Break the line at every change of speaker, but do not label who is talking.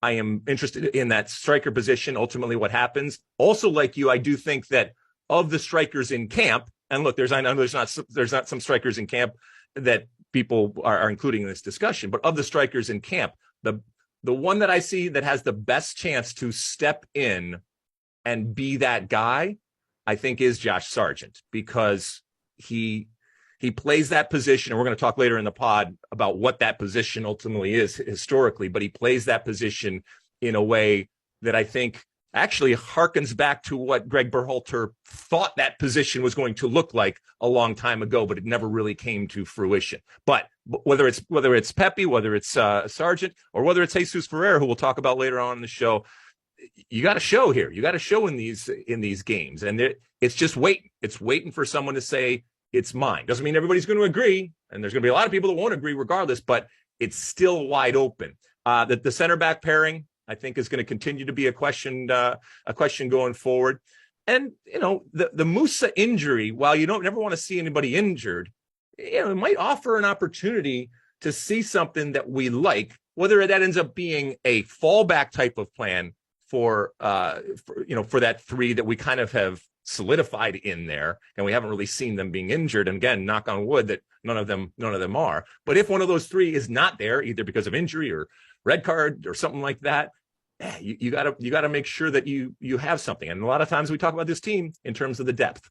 I am interested in that striker position, ultimately what happens. Also, like you, I do think that of the strikers in camp, and look, I know there's not some strikers in camp that people are including in this discussion, but of the strikers in camp, the one that I see that has the best chance to step in and be that guy, I think, is Josh Sargent, because he plays that position, and we're going to talk later in the pod about what that position ultimately is historically, but he plays that position in a way that I think actually harkens back to what Greg Berhalter thought that position was going to look like a long time ago, but it never really came to fruition. But whether it's Pepe, whether it's Sargent, or whether it's Jesus Ferreira, who we'll talk about later on in the show, you got to show here. You got to show in these games, and it's just waiting. It's waiting for someone to say it's mine. Doesn't mean everybody's going to agree, and there's going to be a lot of people that won't agree regardless. But it's still wide open. The center back pairing, I think, is going to continue to be a question going forward. And the Musa injury, while you don't never want to see anybody injured, it might offer an opportunity to see something that we like, whether that ends up being a fallback type of plan for that three that we kind of have solidified in there, and we haven't really seen them being injured. And again, knock on wood that none of them are. But if one of those three is not there, either because of injury or red card or something like that, you got to make sure that you have something. And a lot of times we talk about this team in terms of the depth.